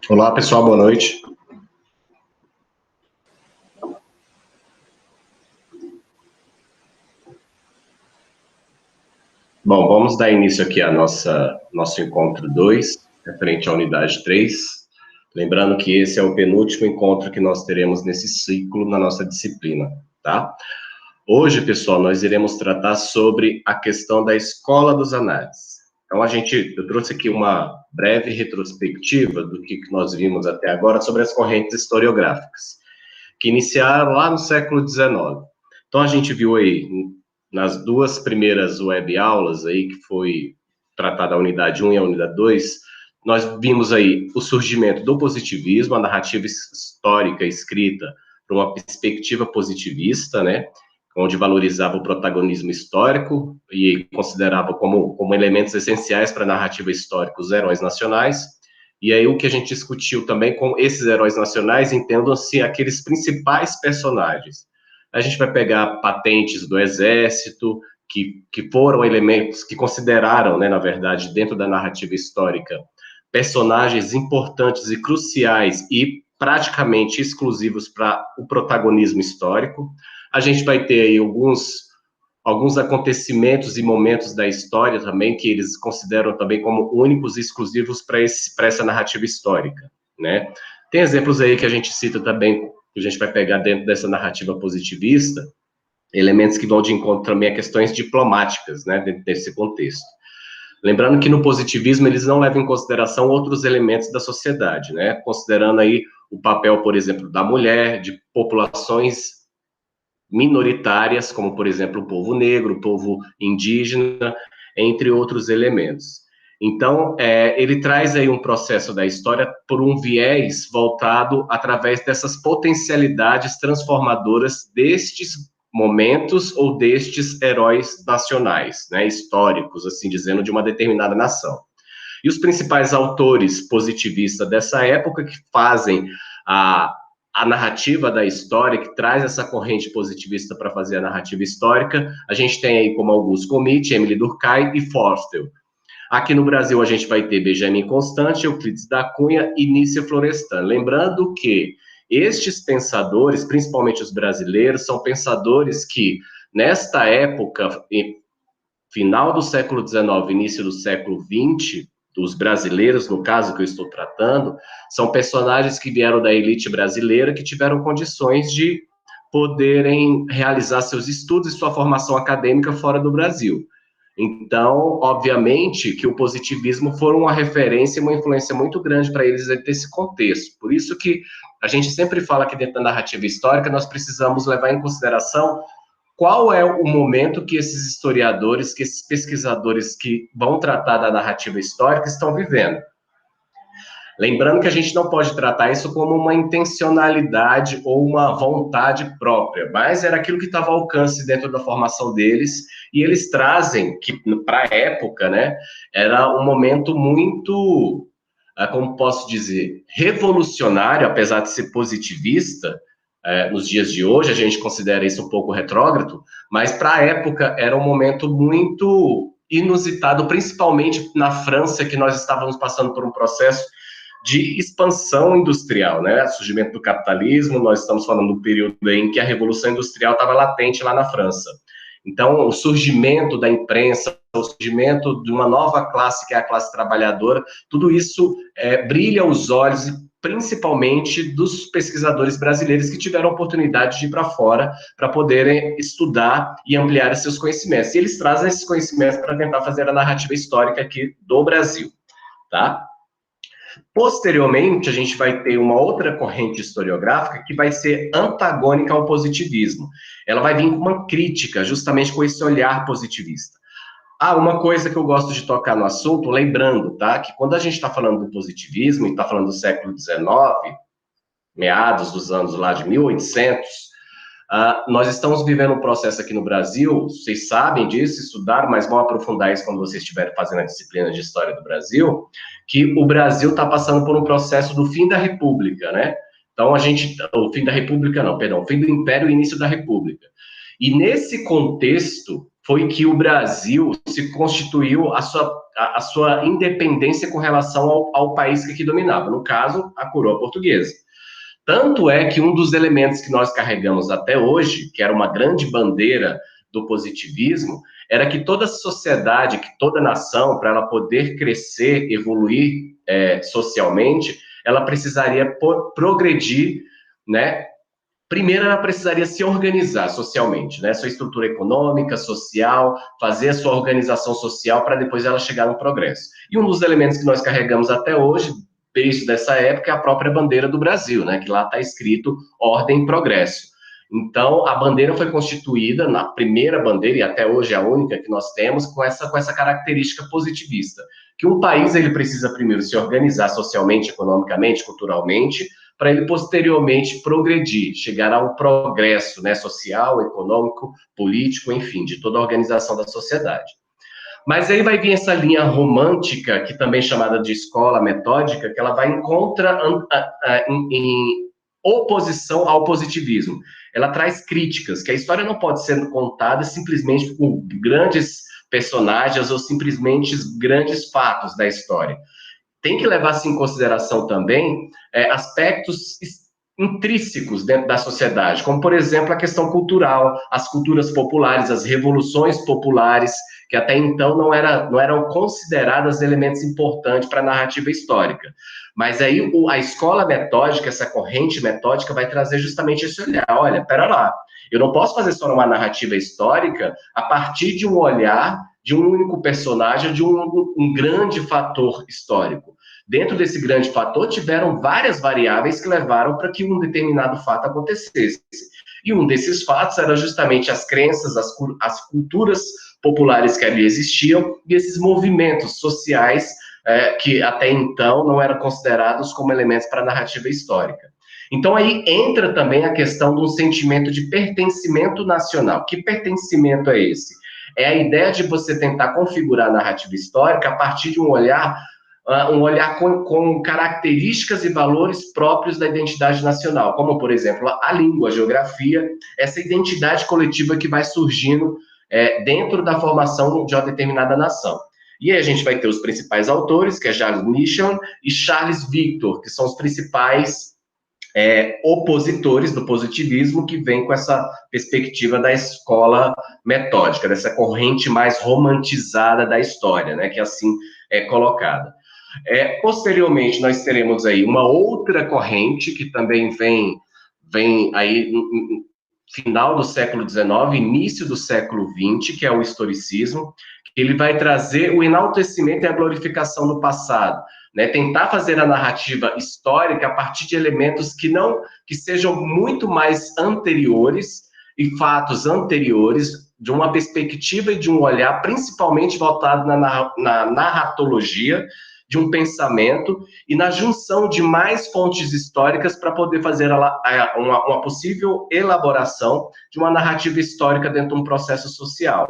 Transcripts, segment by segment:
Olá, pessoal, boa noite. Bom, vamos dar início aqui a nosso encontro 2, referente à unidade 3. Lembrando que esse é o penúltimo encontro que nós teremos nesse ciclo na nossa disciplina, tá? Hoje, pessoal, nós iremos tratar sobre a questão da escola dos análises. Então, eu trouxe aqui uma breve retrospectiva do que nós vimos até agora sobre as correntes historiográficas, que iniciaram lá no século XIX. Então, a gente viu aí, nas duas primeiras web-aulas aí, que foi tratada a unidade 1 e a unidade 2, nós vimos aí o surgimento do positivismo, a narrativa histórica escrita por uma perspectiva positivista, né, onde valorizava o protagonismo histórico e considerava como elementos essenciais para a narrativa histórica os heróis nacionais. E aí o que a gente discutiu também com esses heróis nacionais, entendam-se aqueles principais personagens. A gente vai pegar patentes do Exército, que foram elementos que consideraram, né, na verdade, dentro da narrativa histórica, personagens importantes e cruciais e praticamente exclusivos para o protagonismo histórico. A gente vai ter aí alguns acontecimentos e momentos da história também que eles consideram também como únicos e exclusivos para essa narrativa histórica, né? Tem exemplos aí que a gente cita também, que a gente vai pegar dentro dessa narrativa positivista, elementos que vão de encontro também a questões diplomáticas, né, dentro desse contexto. Lembrando que no positivismo eles não levam em consideração outros elementos da sociedade, né, considerando aí o papel, por exemplo, da mulher, de populações minoritárias, como, por exemplo, o povo negro, o povo indígena, entre outros elementos. Então, ele traz aí um processo da história por um viés voltado através dessas potencialidades transformadoras destes momentos ou destes heróis nacionais, né, históricos, assim dizendo, de uma determinada nação. E os principais autores positivistas dessa época que fazem a narrativa da história, que traz essa corrente positivista para fazer a narrativa histórica, a gente tem aí como Auguste Comte, Emile Durkheim e Forster. Aqui no Brasil a gente vai ter Benjamin Constant, Euclides da Cunha e Nícia Florestan. Lembrando que estes pensadores, principalmente os brasileiros, são pensadores que, nesta época, final do século XIX, início do século XX, dos brasileiros, no caso que eu estou tratando, são personagens que vieram da elite brasileira, que tiveram condições de poderem realizar seus estudos e sua formação acadêmica fora do Brasil. Então, obviamente, que o positivismo foi uma referência, uma influência muito grande para eles nesse contexto. Por isso que a gente sempre fala que dentro da narrativa histórica nós precisamos levar em consideração qual é o momento que esses historiadores, que esses pesquisadores que vão tratar da narrativa histórica estão vivendo. Lembrando que a gente não pode tratar isso como uma intencionalidade ou uma vontade própria, mas era aquilo que estava ao alcance dentro da formação deles, e eles trazem que, para a época, né, era um momento muito, como posso dizer, revolucionário, apesar de ser positivista. Nos dias de hoje, a gente considera isso um pouco retrógrado, mas para a época era um momento muito inusitado, principalmente na França, que nós estávamos passando por um processo de expansão industrial, né? Surgimento do capitalismo, nós estamos falando do período em que a Revolução Industrial estava latente lá na França. Então, o surgimento da imprensa, o surgimento de uma nova classe, que é a classe trabalhadora, tudo isso brilha os olhos, principalmente dos pesquisadores brasileiros que tiveram a oportunidade de ir para fora para poderem estudar e ampliar seus conhecimentos. E eles trazem esses conhecimentos para tentar fazer a narrativa histórica aqui do Brasil, tá? Posteriormente, a gente vai ter uma outra corrente historiográfica que vai ser antagônica ao positivismo. Ela vai vir com uma crítica, justamente com esse olhar positivista. Uma coisa que eu gosto de tocar no assunto, lembrando, tá, que quando a gente está falando do positivismo, e está falando do século XIX, meados dos anos lá de 1800, nós estamos vivendo um processo aqui no Brasil, vocês sabem disso, estudaram, mas vão aprofundar isso quando vocês estiverem fazendo a disciplina de História do Brasil, que o Brasil está passando por um processo do fim da República, né? Então, o fim da República não, perdão, o fim do Império e início da República. E nesse contexto foi que o Brasil se constituiu a sua independência com relação ao país que aqui dominava, no caso, a coroa portuguesa. Tanto é que um dos elementos que nós carregamos até hoje, que era uma grande bandeira do positivismo, era que toda sociedade, que toda nação, para ela poder crescer, evoluir socialmente, ela precisaria progredir, né? Primeiro, ela precisaria se organizar socialmente, né? Sua estrutura econômica, social, fazer a sua organização social para depois ela chegar no progresso. E um dos elementos que nós carregamos até hoje, desde essa época, é a própria bandeira do Brasil, né? Que lá está escrito ordem e progresso. Então, a bandeira foi constituída, na primeira bandeira, e até hoje é a única que nós temos, com essa característica positivista, que um país ele precisa primeiro se organizar socialmente, economicamente, culturalmente, para ele posteriormente progredir, chegar ao progresso, né, social, econômico, político, enfim, de toda a organização da sociedade. Mas aí vai vir essa linha romântica, que também é chamada de escola metódica, que ela vai em oposição ao positivismo. Ela traz críticas, que a história não pode ser contada simplesmente por grandes personagens ou simplesmente grandes fatos da história. Tem que levar-se em consideração também aspectos intrínsecos dentro da sociedade, como, por exemplo, a questão cultural, as culturas populares, as revoluções populares, que até então não eram consideradas elementos importantes para a narrativa histórica. Mas aí a escola metódica, essa corrente metódica, vai trazer justamente esse olhar. Olha, pera lá, eu não posso fazer só uma narrativa histórica a partir de um olhar de um único personagem, de um grande fator histórico. Dentro desse grande fator, tiveram várias variáveis que levaram para que um determinado fato acontecesse. E um desses fatos era justamente as crenças, as culturas populares que ali existiam e esses movimentos sociais que até então não eram considerados como elementos para a narrativa histórica. Então aí entra também a questão de um sentimento de pertencimento nacional. Que pertencimento é esse? É a ideia de você tentar configurar a narrativa histórica a partir de um olhar com características e valores próprios da identidade nacional, como, por exemplo, a língua, a geografia, essa identidade coletiva que vai surgindo dentro da formação de uma determinada nação. E aí a gente vai ter os principais autores, que é Charles Michel e Charles Victor, que são os principais opositores do positivismo, que vem com essa perspectiva da escola metódica, dessa corrente mais romantizada da história, né, que assim é colocada. Posteriormente, nós teremos aí uma outra corrente, que também vem aí no final do século XIX, início do século XX, que é o historicismo, que ele vai trazer o enaltecimento e a glorificação do passado, né? Tentar fazer a narrativa histórica a partir de elementos que sejam muito mais anteriores e fatos anteriores, de uma perspectiva e de um olhar principalmente voltado na narratologia, de um pensamento e na junção de mais fontes históricas para poder fazer uma possível elaboração de uma narrativa histórica dentro de um processo social.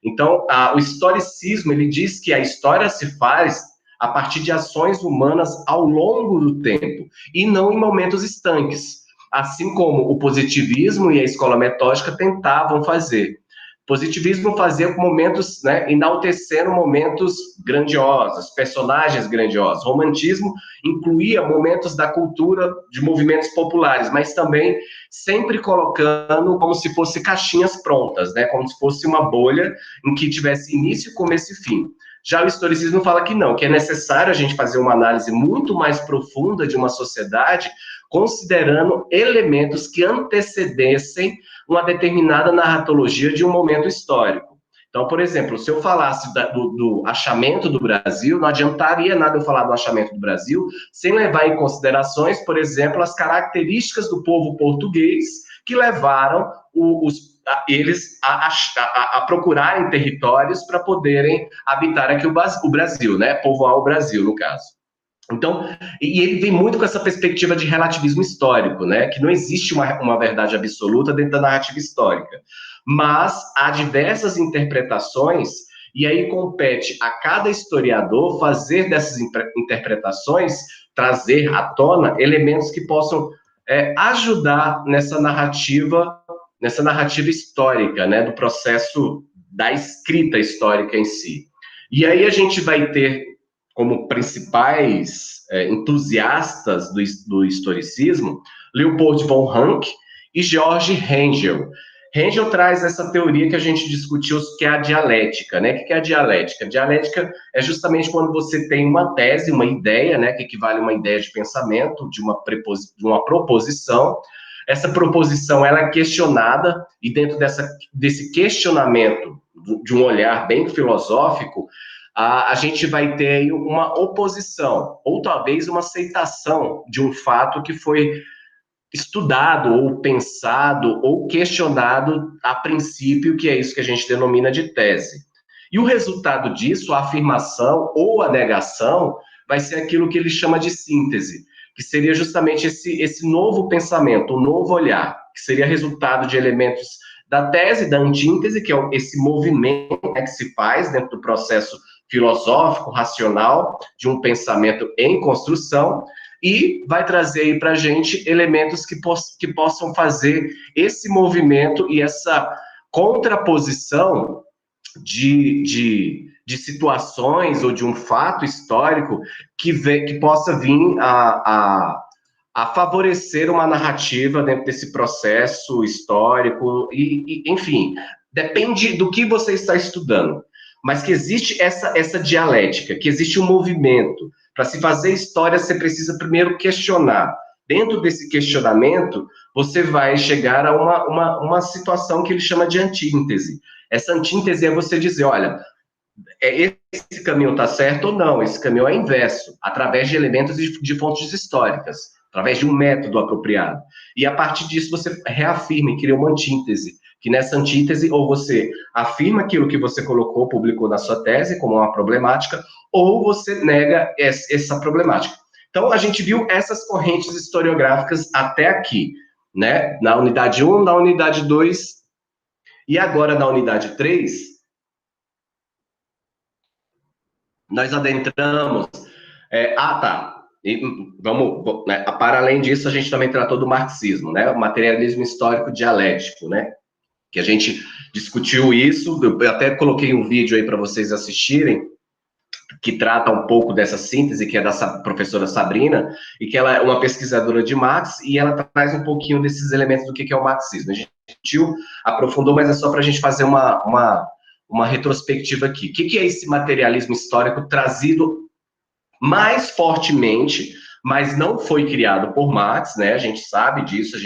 Então, o historicismo, ele diz que a história se faz a partir de ações humanas ao longo do tempo e não em momentos estanques, assim como o positivismo e a escola metódica tentavam fazer. Positivismo fazia momentos, né, enaltecendo momentos grandiosos, personagens grandiosos. Romantismo incluía momentos da cultura de movimentos populares, mas também sempre colocando como se fosse caixinhas prontas, né, como se fosse uma bolha em que tivesse início, começo e fim. Já o historicismo fala que não, que é necessário a gente fazer uma análise muito mais profunda de uma sociedade, considerando elementos que antecedessem uma determinada narratologia de um momento histórico. Então, por exemplo, se eu falasse do achamento do Brasil, não adiantaria nada eu falar do achamento do Brasil sem levar em considerações, por exemplo, as características do povo português que levaram eles a procurarem territórios para poderem habitar aqui o Brasil, né? Povoar o Brasil, no caso. Então, e ele vem muito com essa perspectiva de relativismo histórico, né? Que não existe uma verdade absoluta dentro da narrativa histórica, mas há diversas interpretações, e aí compete a cada historiador fazer dessas interpretações, trazer à tona elementos que possam ajudar nessa narrativa histórica, né? Do processo da escrita histórica em si. E aí a gente vai ter como principais entusiastas do historicismo Leopold von Ranke e Georg Hegel. Hegel traz essa teoria que a gente discutiu, que é a dialética, né? O que é a dialética? A dialética é justamente quando você tem uma tese, uma ideia, né? Que equivale a uma ideia de pensamento, de uma proposição. Essa proposição ela é questionada, e dentro desse questionamento, de um olhar bem filosófico, a gente vai ter uma oposição, ou talvez uma aceitação de um fato que foi estudado, ou pensado, ou questionado a princípio, que é isso que a gente denomina de tese. E o resultado disso, a afirmação ou a negação, vai ser aquilo que ele chama de síntese, que seria justamente esse novo pensamento, um novo olhar, que seria resultado de elementos da tese, da antítese, que é esse movimento, né, que se faz dentro do processo filosófico, racional, de um pensamento em construção, e vai trazer aí para a gente elementos que possam fazer esse movimento e essa contraposição de situações ou de um fato histórico que possa vir a favorecer uma narrativa dentro desse processo histórico, enfim, depende do que você está estudando, mas que existe essa dialética, que existe um movimento. Para se fazer história, você precisa primeiro questionar. Dentro desse questionamento, você vai chegar a uma situação que ele chama de antítese. Essa antítese é você dizer, olha, esse caminho está certo ou não, esse caminho é inverso, através de elementos de fontes históricas, através de um método apropriado. E a partir disso você reafirma e cria uma antítese, que nessa antítese ou você afirma aquilo que você colocou, publicou na sua tese como uma problemática, ou você nega essa problemática. Então, a gente viu essas correntes historiográficas até aqui, né? Na unidade 1, na unidade 2, e agora na unidade 3, nós adentramos. Tá. E vamos, né, para além disso, a gente também tratou do marxismo, né? O materialismo histórico dialético, né? Que a gente discutiu isso. Eu até coloquei um vídeo aí para vocês assistirem, que trata um pouco dessa síntese, que é da professora Sabrina, e que ela é uma pesquisadora de Marx, e ela traz um pouquinho desses elementos do que é o marxismo. A gente discutiu, aprofundou, mas é só para a gente fazer uma retrospectiva aqui. O que é esse materialismo histórico trazido mais fortemente, mas não foi criado por Marx, né? A gente sabe disso,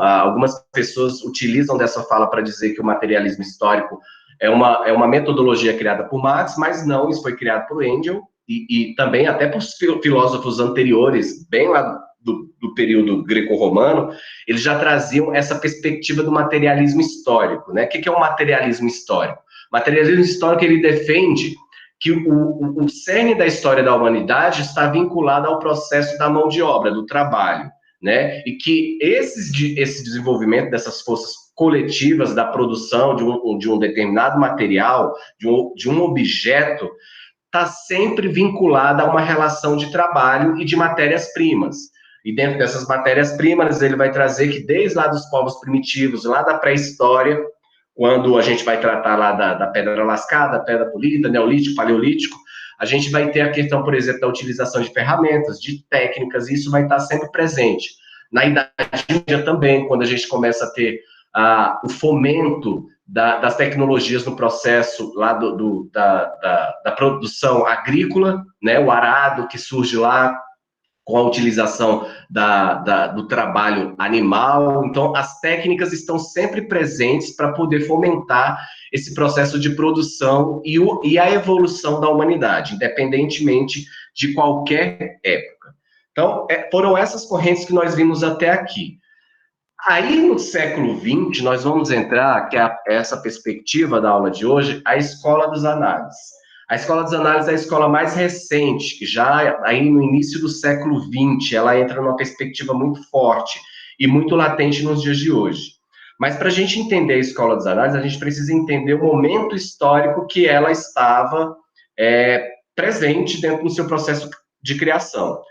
algumas pessoas utilizam dessa fala para dizer que o materialismo histórico é uma metodologia criada por Marx, mas não, isso foi criado por Engels e também até por filósofos anteriores, bem lá do período greco-romano, eles já traziam essa perspectiva do materialismo histórico, né? O que é o materialismo histórico? O materialismo histórico, ele defende que o cerne da história da humanidade está vinculado ao processo da mão de obra, do trabalho, né? E que esse desenvolvimento dessas forças coletivas da produção de um determinado material, de um objeto, está sempre vinculado a uma relação de trabalho e de matérias-primas. E dentro dessas matérias-primas, ele vai trazer que desde lá dos povos primitivos, lá da pré-história, quando a gente vai tratar lá da pedra lascada, pedra polida, neolítico, paleolítico, a gente vai ter a questão, por exemplo, da utilização de ferramentas, de técnicas, e isso vai estar sempre presente. Na Idade Média também, quando a gente começa a ter o fomento das tecnologias no processo lá da produção agrícola, né, o arado que surge lá, com a utilização do trabalho animal. Então, as técnicas estão sempre presentes para poder fomentar esse processo de produção e a evolução da humanidade, independentemente de qualquer época. Então, foram essas correntes que nós vimos até aqui. Aí, no século XX, nós vamos entrar, que é essa perspectiva da aula de hoje, a escola dos análises. A escola dos análises é a escola mais recente, que já aí no início do século XX, ela entra numa perspectiva muito forte e muito latente nos dias de hoje. Mas para a gente entender a escola dos análises, a gente precisa entender o momento histórico que ela estava presente dentro do seu processo de criação.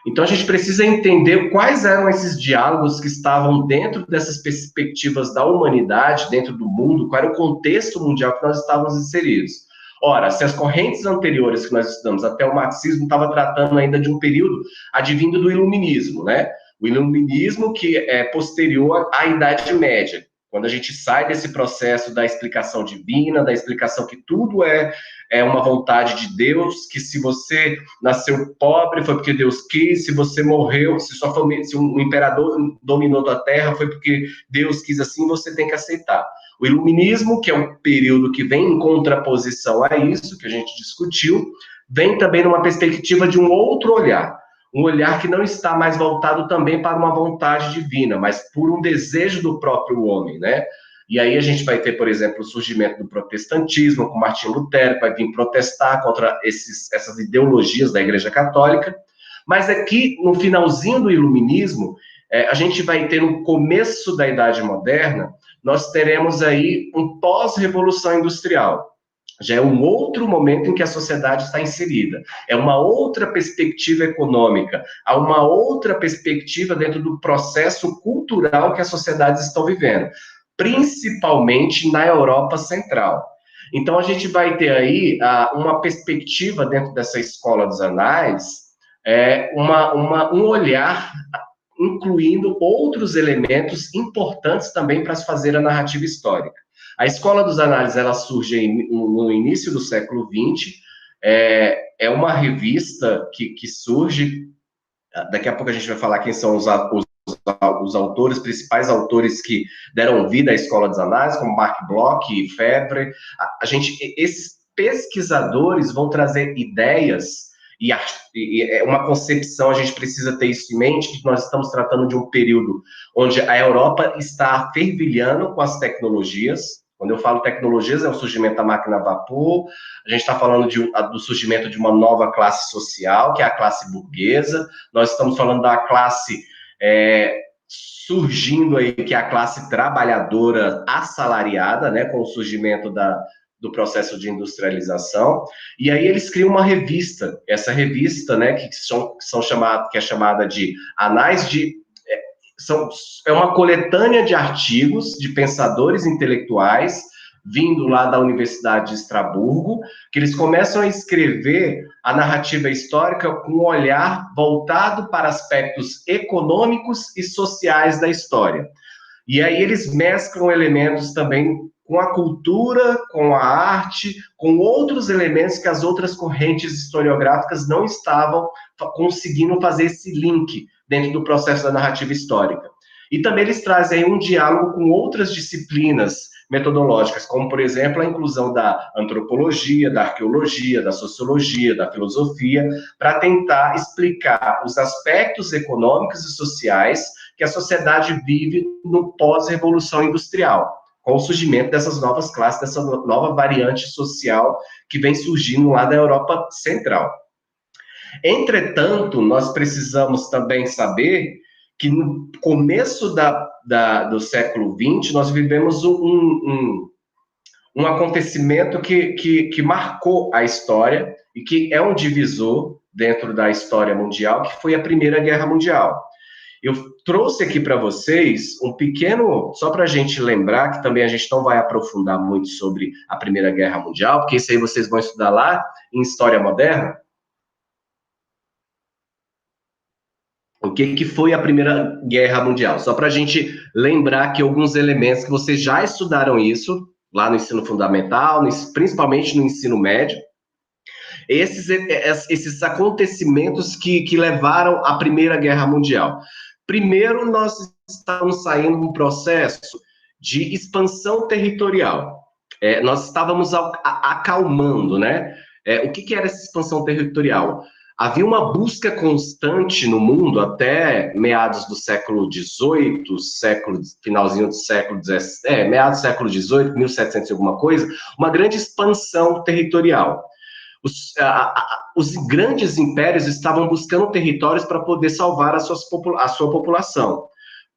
Então, a gente precisa entender quais eram esses diálogos que estavam dentro dessas perspectivas da humanidade, dentro do mundo, qual era o contexto mundial que nós estávamos inseridos. Ora, se as correntes anteriores que nós estudamos até o marxismo estavam tratando ainda de um período advindo do iluminismo, né? O iluminismo que é posterior à Idade Média, quando a gente sai desse processo da explicação divina, da explicação que tudo é uma vontade de Deus, que se você nasceu pobre foi porque Deus quis, se você morreu, se um imperador dominou a terra foi porque Deus quis assim, você tem que aceitar. O iluminismo, que é um período que vem em contraposição a isso, que a gente discutiu, vem também numa perspectiva de um outro olhar. Um olhar que não está mais voltado também para uma vontade divina, mas por um desejo do próprio homem, né? E aí a gente vai ter, por exemplo, o surgimento do protestantismo, com Martim Lutero, que vai vir protestar contra essas ideologias da Igreja Católica. Mas aqui, no finalzinho do iluminismo, a gente vai ter, no começo da Idade Moderna, nós teremos aí um pós-revolução industrial. Já é um outro momento em que a sociedade está inserida. É uma outra perspectiva econômica, há uma outra perspectiva dentro do processo cultural que as sociedades estão vivendo, principalmente na Europa Central. Então, a gente vai ter aí uma perspectiva dentro dessa escola dos anais, um olhar incluindo outros elementos importantes também para se fazer a narrativa histórica. A Escola dos Análises, ela surge no início do século XX, é uma revista que surge, daqui a pouco a gente vai falar quem são os autores, principais autores que deram vida à Escola dos Análises, como Marc Bloch e Febvre. Esses pesquisadores vão trazer ideias e é uma concepção, a gente precisa ter isso em mente, que nós estamos tratando de um período onde a Europa está fervilhando com as tecnologias. Quando eu falo tecnologias, é o surgimento da máquina a vapor, a gente está falando do surgimento de uma nova classe social, que é a classe burguesa, nós estamos falando da classe surgindo aí, que é a classe trabalhadora assalariada, né, com o surgimento do processo de industrialização, e aí eles criam uma revista, essa revista, né, que é chamada de Anais de... É uma coletânea de artigos de pensadores intelectuais, vindo lá da Universidade de Estrasburgo, que eles começam a escrever a narrativa histórica com um olhar voltado para aspectos econômicos e sociais da história. E aí eles mesclam elementos também com a cultura, com a arte, com outros elementos que as outras correntes historiográficas não estavam conseguindo fazer esse link dentro do processo da narrativa histórica. E também eles trazem aí um diálogo com outras disciplinas metodológicas, como, por exemplo, a inclusão da antropologia, da arqueologia, da sociologia, da filosofia, para tentar explicar os aspectos econômicos e sociais que a sociedade vive no pós-revolução industrial, com o surgimento dessas novas classes, dessa nova variante social que vem surgindo lá da Europa Central. Entretanto, nós precisamos também saber que no começo do século XX, nós vivemos um acontecimento que marcou a história e que é um divisor dentro da história mundial, que foi a Primeira Guerra Mundial. Eu trouxe aqui para vocês um pequeno, só para a gente lembrar, que também a gente não vai aprofundar muito sobre a Primeira Guerra Mundial, porque isso aí vocês vão estudar lá em História Moderna. O que foi a Primeira Guerra Mundial? Só para a gente lembrar que alguns elementos que vocês já estudaram isso, lá no ensino fundamental, principalmente no ensino médio, esses acontecimentos que levaram à Primeira Guerra Mundial. Primeiro, nós estávamos saindo de um processo de expansão territorial. Nós estávamos acalmando, né? O que era essa expansão territorial? Havia uma busca constante no mundo até meados do século XVIII, finalzinho do século XVII, meados do século XVIII, 1700 e alguma coisa, uma grande expansão territorial. Os grandes impérios estavam buscando territórios para poder salvar a sua população,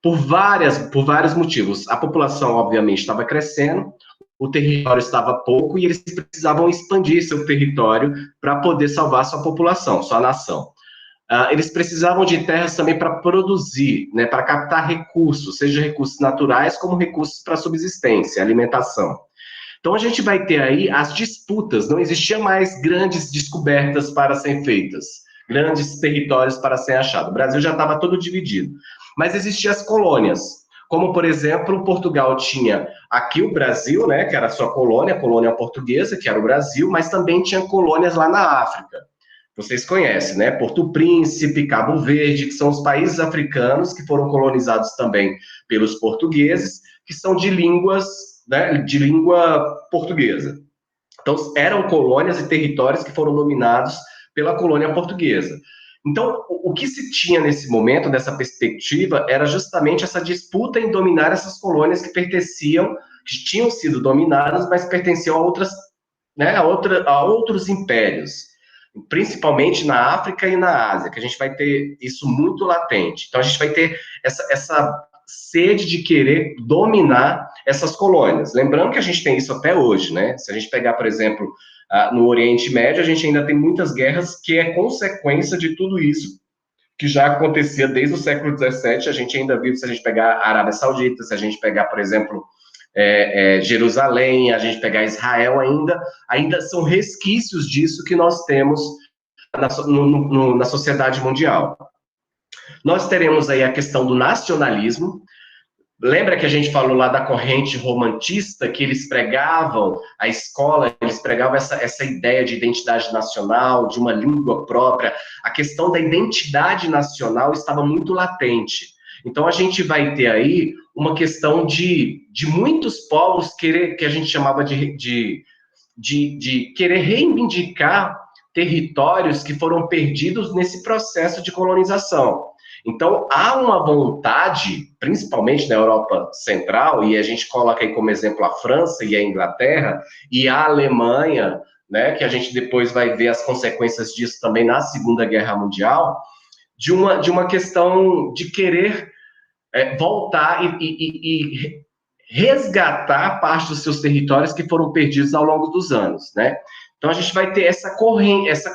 por vários motivos. A população, obviamente, estava crescendo, o território estava pouco e eles precisavam expandir seu território para poder salvar sua população, sua nação. Eles precisavam de terras também para produzir, né, para captar recursos, seja recursos naturais como recursos para subsistência, alimentação. Então a gente vai ter aí as disputas, não existia mais grandes descobertas para serem feitas, grandes territórios para serem achados. O Brasil já estava todo dividido, mas existiam as colônias, como por exemplo, Portugal tinha aqui o Brasil, né, que era a sua colônia, a colônia portuguesa, que era o Brasil, mas também tinha colônias lá na África. Vocês conhecem, né? Porto Príncipe, Cabo Verde, que são os países africanos que foram colonizados também pelos portugueses, que são de línguas, né, de língua portuguesa. Então, eram colônias e territórios que foram dominados pela colônia portuguesa. Então, o que se tinha nesse momento, nessa perspectiva, era justamente essa disputa em dominar essas colônias que pertenciam, que tinham sido dominadas, mas pertenciam a outras, né, a outros impérios, principalmente na África e na Ásia, que a gente vai ter isso muito latente. Então, a gente vai ter essa sede de querer dominar essas colônias. Lembrando que a gente tem isso até hoje, né? Se a gente pegar, por exemplo, no Oriente Médio, a gente ainda tem muitas guerras que é consequência de tudo isso que já acontecia desde o século XVII. A gente ainda viu, se a gente pegar a Arábia Saudita, se a gente pegar, por exemplo, Jerusalém, a gente pegar Israel, ainda são resquícios disso que nós temos na sociedade mundial. Nós teremos aí a questão do nacionalismo. Lembra que a gente falou lá da corrente romantista, que eles pregavam, a escola, eles pregavam essa ideia de identidade nacional, de uma língua própria. A questão da identidade nacional estava muito latente. Então, a gente vai ter aí uma questão de muitos povos querer, que a gente chamava de querer reivindicar territórios que foram perdidos nesse processo de colonização. Então, há uma vontade, principalmente na Europa Central, e a gente coloca aí como exemplo a França e a Inglaterra, e a Alemanha, né, que a gente depois vai ver as consequências disso também na Segunda Guerra Mundial, de uma questão de querer voltar e resgatar parte dos seus territórios que foram perdidos ao longo dos anos, né? Então, a gente vai ter essa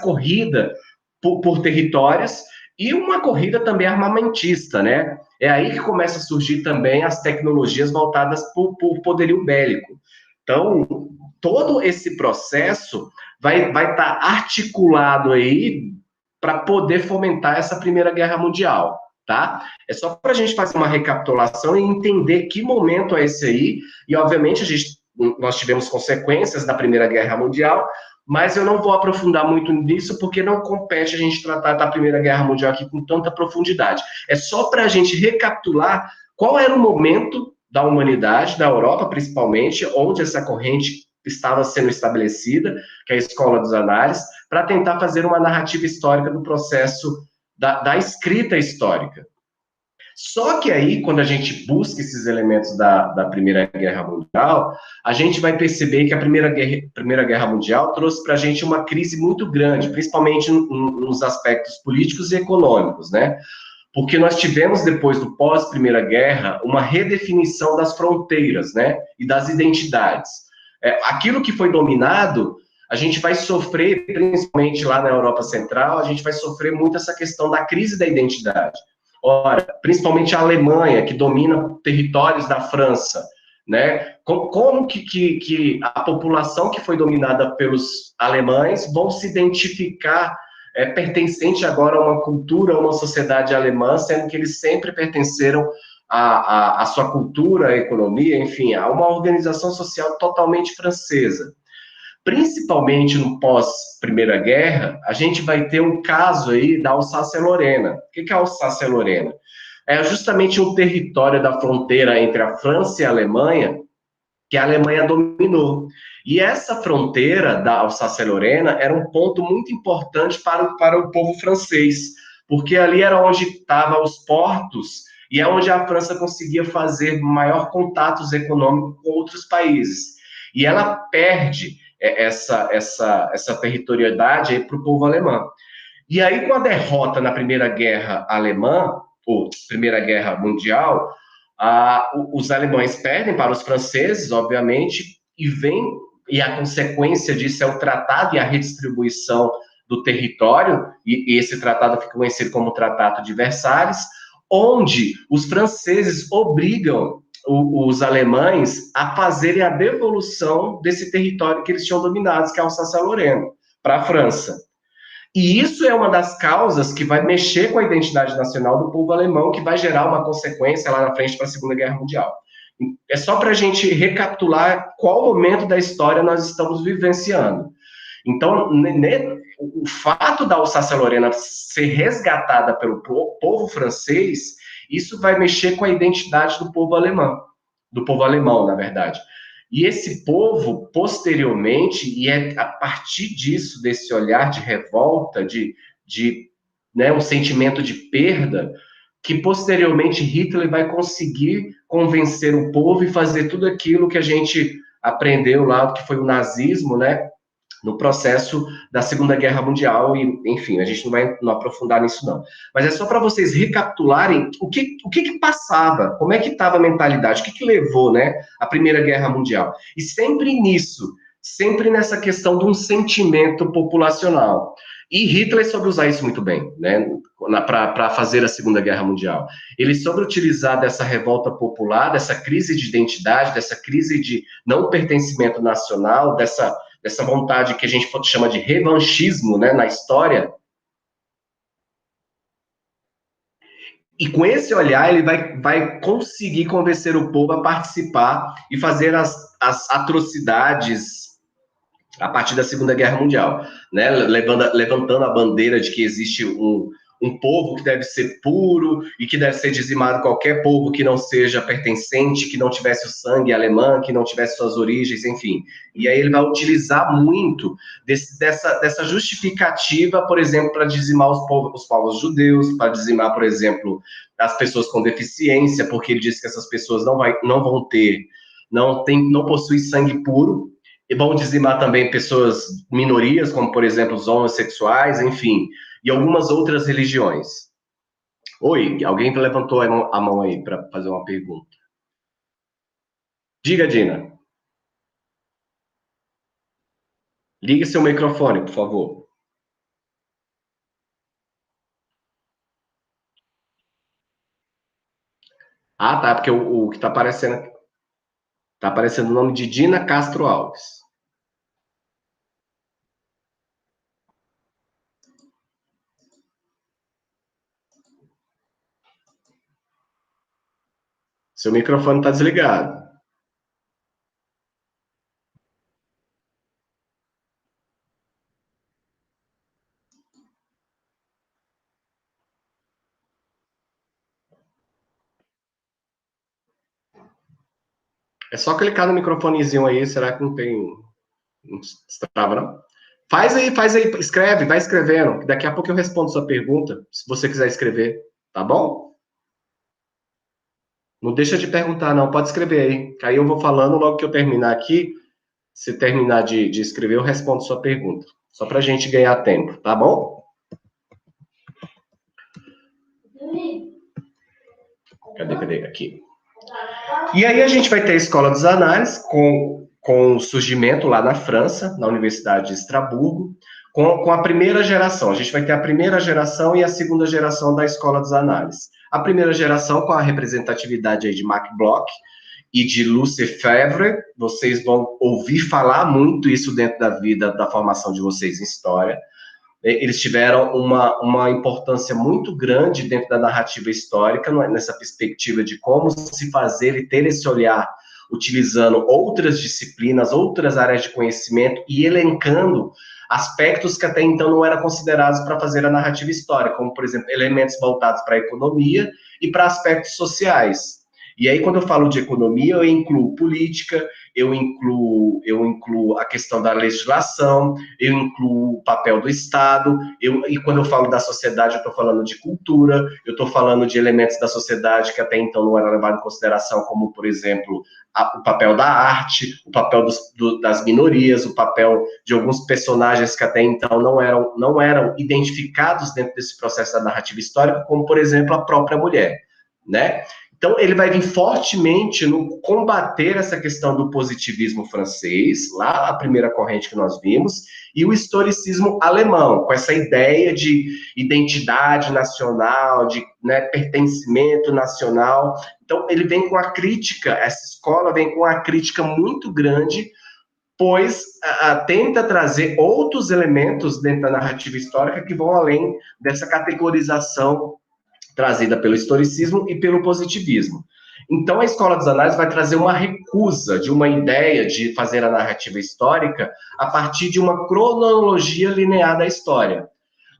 corrida por territórios, e uma corrida também armamentista, né? É aí que começa a surgir também as tecnologias voltadas por poderio bélico. Então, todo esse processo vai estar articulado aí para poder fomentar essa Primeira Guerra Mundial, tá? É só para a gente fazer uma recapitulação e entender que momento é esse aí, e obviamente nós tivemos consequências da Primeira Guerra Mundial, mas eu não vou aprofundar muito nisso, porque não compete a gente tratar da Primeira Guerra Mundial aqui com tanta profundidade. É só para a gente recapitular qual era o momento da humanidade, da Europa principalmente, onde essa corrente estava sendo estabelecida, que é a Escola dos Análises, para tentar fazer uma narrativa histórica do processo da escrita histórica. Só que aí, quando a gente busca esses elementos da Primeira Guerra Mundial, a gente vai perceber que a Primeira Guerra Mundial trouxe para a gente uma crise muito grande, principalmente nos aspectos políticos e econômicos, né? Porque nós tivemos, depois do pós-Primeira Guerra, uma redefinição das fronteiras, né? E das identidades. Aquilo que foi dominado, a gente vai sofrer, principalmente lá na Europa Central, a gente vai sofrer muito essa questão da crise da identidade. Ora, principalmente a Alemanha, que domina territórios da França, né? Como que a população que foi dominada pelos alemães vão se identificar pertencente agora a uma cultura, a uma sociedade alemã, sendo que eles sempre pertenceram à sua cultura, à economia, enfim, a uma organização social totalmente francesa. Principalmente no pós-Primeira Guerra, a gente vai ter um caso aí da Alsácia-Lorena. O que é a Alsácia-Lorena? É justamente um território da fronteira entre a França e a Alemanha, que a Alemanha dominou. E essa fronteira da Alsácia-Lorena era um ponto muito importante para o povo francês, porque ali era onde estavam os portos e é onde a França conseguia fazer maior contatos econômicos com outros países. E ela perde essa territorialidade para o povo alemão. E aí, com a derrota na Primeira Guerra Alemã, ou Primeira Guerra Mundial, os alemães perdem para os franceses, obviamente, e a consequência disso é o tratado e a redistribuição do território, e esse tratado fica conhecido como o Tratado de Versalhes, onde os franceses obrigam os alemães a fazerem a devolução desse território que eles tinham dominado, que é Alsácia-Lorena, para a França. E isso é uma das causas que vai mexer com a identidade nacional do povo alemão, que vai gerar uma consequência lá na frente para a Segunda Guerra Mundial. É só para a gente recapitular qual momento da história nós estamos vivenciando. Então, o fato da Alsácia-Lorena ser resgatada pelo povo francês, isso vai mexer com a identidade do povo alemão, na verdade. E esse povo, posteriormente, e é a partir disso, desse olhar de revolta, né, um sentimento de perda, que posteriormente Hitler vai conseguir convencer o povo e fazer tudo aquilo que a gente aprendeu lá, que foi o nazismo, né, no processo da Segunda Guerra Mundial, e, enfim, a gente não vai aprofundar nisso, não. Mas é só para vocês recapitularem o que passava, como é que estava a mentalidade, o que levou, né, a Primeira Guerra Mundial. E sempre nisso, sempre nessa questão de um sentimento populacional. E Hitler soube usar isso muito bem, né, para fazer a Segunda Guerra Mundial. Ele soube utilizar dessa revolta popular, dessa crise de identidade, dessa crise de não pertencimento nacional, dessa vontade que a gente chama de revanchismo, né, na história. E com esse olhar, ele vai conseguir convencer o povo a participar e fazer as atrocidades a partir da Segunda Guerra Mundial, né? Levantando a bandeira de que existe um povo que deve ser puro e que deve ser dizimado qualquer povo que não seja pertencente, que não tivesse o sangue alemão, que não tivesse suas origens, enfim. E aí ele vai utilizar muito dessa justificativa, por exemplo, para dizimar os povos judeus, para dizimar, por exemplo, as pessoas com deficiência, porque ele diz que essas pessoas não possuem sangue puro, e vão dizimar também pessoas minorias, como, por exemplo, os homossexuais, enfim, e algumas outras religiões. Oi, alguém levantou a mão aí para fazer uma pergunta. Diga, Dina. Ligue seu microfone, por favor. Ah, tá, porque o que está aparecendo o nome de Dina Castro Alves. Seu microfone está desligado. É só clicar no microfonezinho aí, será que não tem... Não destrava, não? Faz aí, escreve, vai escrevendo. Daqui a pouco eu respondo sua pergunta, se você quiser escrever, tá bom? Não deixa de perguntar, não. Pode escrever aí. Aí eu vou falando, logo que eu terminar aqui, se terminar de escrever, eu respondo sua pergunta. Só para a gente ganhar tempo, tá bom? Cadê? Aqui. E aí a gente vai ter a Escola dos Análises, com o surgimento lá na França, na Universidade de Estrasburgo, com a primeira geração. A gente vai ter a primeira geração e a segunda geração da Escola dos Análises. A primeira geração com a representatividade aí de Max Bloch e de Luce Febvre. Vocês vão ouvir falar muito isso dentro da vida, da formação de vocês em história. Eles tiveram uma importância muito grande dentro da narrativa histórica, nessa perspectiva de como se fazer e ter esse olhar, utilizando outras disciplinas, outras áreas de conhecimento e elencando aspectos que até então não eram considerados para fazer a narrativa histórica, como, por exemplo, elementos voltados para a economia e para aspectos sociais. E aí, quando eu falo de economia, eu incluo política, eu incluo a questão da legislação, eu incluo o papel do Estado, e quando eu falo da sociedade, eu estou falando de cultura, eu estou falando de elementos da sociedade que até então não eram levados em consideração, como, por exemplo, o papel da arte, o papel das minorias, o papel de alguns personagens que até então não eram identificados dentro desse processo da narrativa histórica, como, por exemplo, a própria mulher, né? Então, ele vai vir fortemente no combater essa questão do positivismo francês, lá a primeira corrente que nós vimos, e o historicismo alemão, com essa ideia de identidade nacional, de, né, pertencimento nacional. Então, ele vem com a crítica, essa escola vem com a crítica muito grande, pois tenta trazer outros elementos dentro da narrativa histórica que vão além dessa categorização trazida pelo historicismo e pelo positivismo. Então, a Escola dos Análises vai trazer uma recusa de uma ideia de fazer a narrativa histórica a partir de uma cronologia linear da história.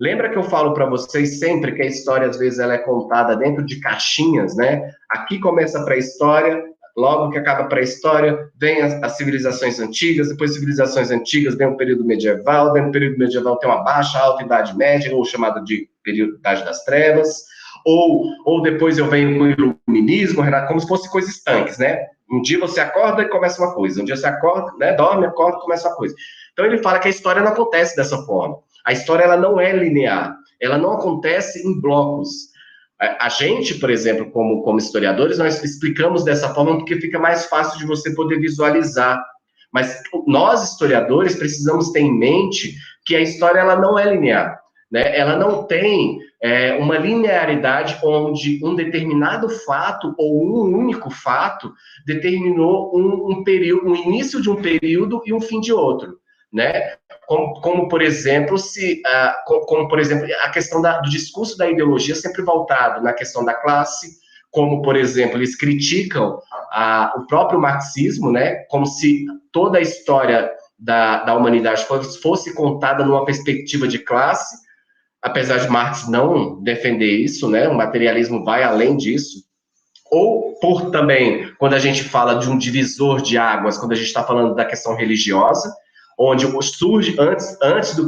Lembra que eu falo para vocês sempre que a história, às vezes, ela é contada dentro de caixinhas, né? Aqui começa a pré-história, logo que acaba a pré-história, vem as civilizações antigas, depois civilizações antigas, vem o período medieval, dentro do período medieval tem uma baixa, alta idade média, ou chamada de período Idade das Trevas, ou depois eu venho com o iluminismo, como se fossem coisas estanques, né? Um dia você acorda e começa uma coisa, um dia você acorda, né, dorme, acorda e começa uma coisa. Então ele fala que a história não acontece dessa forma. A história ela não é linear, ela não acontece em blocos. A gente, por exemplo, como historiadores, nós explicamos dessa forma porque fica mais fácil de você poder visualizar. Mas nós, historiadores, precisamos ter em mente que a história ela não é linear, né? Ela não tem uma linearidade onde um determinado fato ou um único fato determinou um período, um início de um período e um fim de outro, né? Como por exemplo, por exemplo, a questão do discurso da ideologia sempre voltado na questão da classe, como, por exemplo, eles criticam o próprio marxismo, né? Como se toda a história da humanidade fosse contada numa perspectiva de classe, apesar de Marx não defender isso, né? O materialismo vai além disso. Ou por também, quando a gente fala de um divisor de águas, quando a gente está falando da questão religiosa, onde surge antes do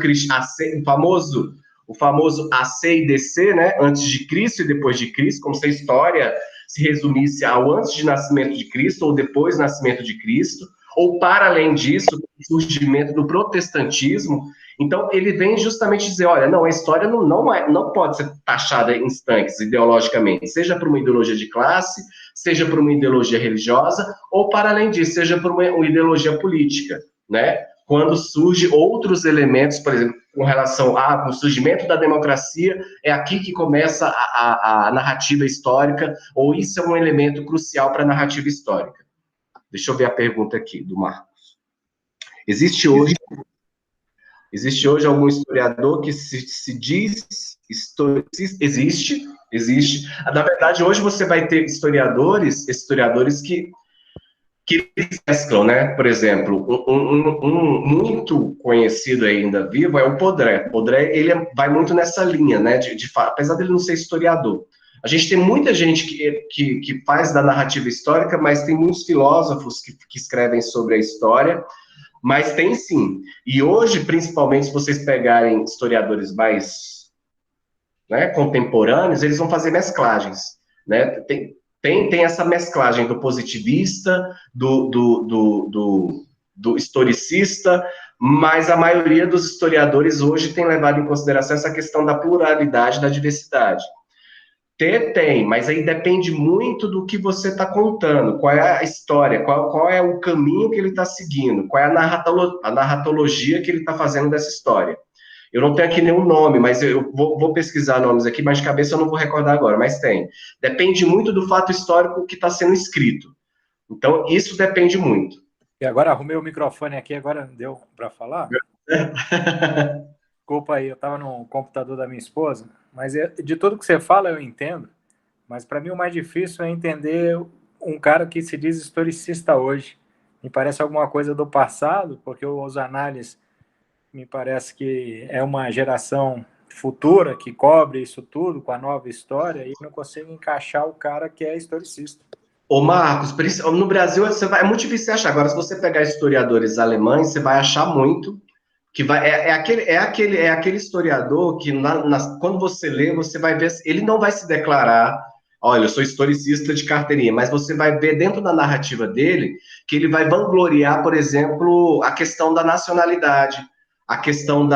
o famoso AC e DC, né? Antes de Cristo e depois de Cristo, como se a história se resumisse ao antes de nascimento de Cristo ou depois do nascimento de Cristo, ou para além disso, o surgimento do protestantismo. Então, ele vem justamente dizer, olha, não, a história não pode ser taxada em estanques ideologicamente, seja por uma ideologia de classe, seja por uma ideologia religiosa, ou para além disso, seja por uma ideologia política, né? Quando surgem outros elementos, por exemplo, com relação ao surgimento da democracia, é aqui que começa a narrativa histórica, ou isso é um elemento crucial para a narrativa histórica. Deixa eu ver a pergunta aqui, do Marcos. Existe hoje algum historiador que se diz historicista? Existe. Na verdade, hoje você vai ter historiadores que mesclam, né? Por exemplo, um muito conhecido ainda vivo é o Podré. Podré, ele vai muito nessa linha, né? Apesar dele não ser historiador. A gente tem muita gente que faz da narrativa histórica, mas tem muitos filósofos que escrevem sobre a história, mas tem sim. E hoje, principalmente, se vocês pegarem historiadores mais, né, contemporâneos, eles vão fazer mesclagens, né? Tem essa mesclagem do positivista, do historicista, mas a maioria dos historiadores hoje tem levado em consideração essa questão da pluralidade, da diversidade. Tem, mas aí depende muito do que você está contando, qual é a história, qual é o caminho que ele está seguindo, qual é a narratologia que ele está fazendo dessa história. Eu não tenho aqui nenhum nome, mas eu vou pesquisar nomes aqui, mas de cabeça eu não vou recordar agora, mas tem. Depende muito do fato histórico que está sendo escrito. Então, isso depende muito. E agora arrumei o microfone aqui, agora deu para falar? Desculpa aí, eu estava no computador da minha esposa, mas de tudo que você fala eu entendo, mas para mim o mais difícil é entender um cara que se diz historicista hoje. Me parece alguma coisa do passado, porque os análises me parece que é uma geração futura que cobre isso tudo com a nova história e não consigo encaixar o cara que é historicista. Ô Marcos, no Brasil é muito difícil achar. Agora, se você pegar historiadores alemães, você vai achar muito. É aquele historiador que, quando você lê, você vai ver, ele não vai se declarar, olha, eu sou historicista de carteirinha, mas você vai ver dentro da narrativa dele que ele vai vangloriar, por exemplo, a questão da nacionalidade, a questão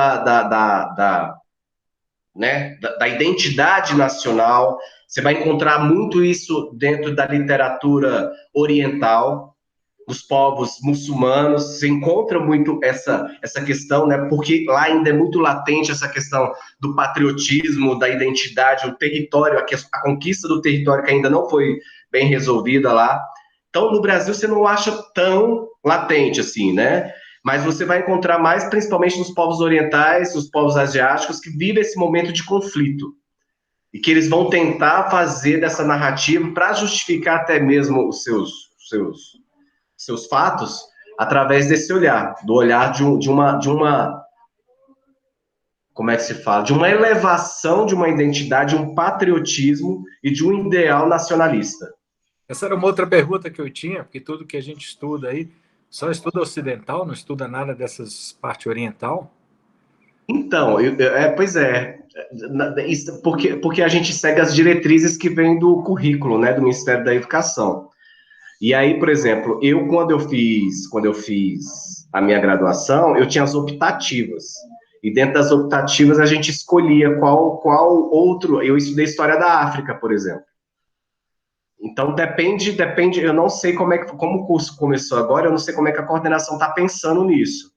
né, da identidade nacional. Você vai encontrar muito isso dentro da literatura oriental, dos povos muçulmanos. Você encontra muito essa questão, né, porque lá ainda é muito latente essa questão do patriotismo, da identidade, o território, a conquista do território que ainda não foi bem resolvida lá. Então, no Brasil, você não acha tão latente assim, né? Mas você vai encontrar mais, principalmente nos povos orientais, nos povos asiáticos, que vivem esse momento de conflito. E que eles vão tentar fazer dessa narrativa para justificar até mesmo os seus fatos, através desse olhar, do olhar de uma, como é que se fala? De uma elevação de uma identidade, um patriotismo e de um ideal nacionalista. Essa era uma outra pergunta que eu tinha, porque tudo que a gente estuda aí, só estuda ocidental, não estuda nada dessas parte oriental? Então, pois é, porque a gente segue as diretrizes que vêm do currículo, né, do Ministério da Educação. E aí, por exemplo, quando eu fiz a minha graduação, eu tinha as optativas. E dentro das optativas a gente escolhia qual outro. Eu estudei história da África, por exemplo. Então depende. Eu não sei como o curso começou agora, eu não sei como é que a coordenação está pensando nisso.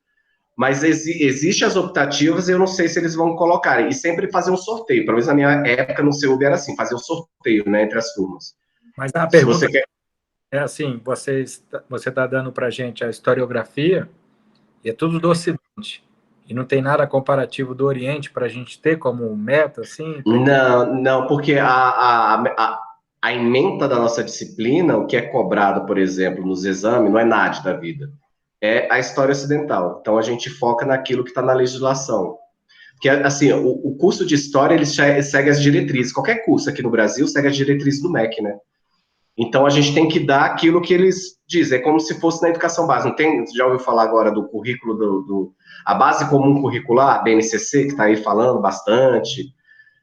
Mas existe as optativas e eu não sei se eles vão colocar. E sempre fazer um sorteio. Pelo menos na minha época no CEUB era assim, fazer um sorteio, né, entre as turmas. Mas a Se pergunta você quer... é assim, você está dando para a gente a historiografia, e é tudo do Ocidente. E não tem nada comparativo do Oriente para a gente ter como meta, assim? Não, porque a ementa da nossa disciplina, o que é cobrado, por exemplo, nos exames, não é nada da vida. É a história ocidental. Então, a gente foca naquilo que está na legislação. Porque, assim, o curso de história, ele segue as diretrizes. Qualquer curso aqui no Brasil segue as diretrizes do MEC, né? Então, a gente tem que dar aquilo que eles dizem. É como se fosse na educação básica. Não tem, já ouviu falar agora do currículo, a Base Comum Curricular, a BNCC, que está aí falando bastante.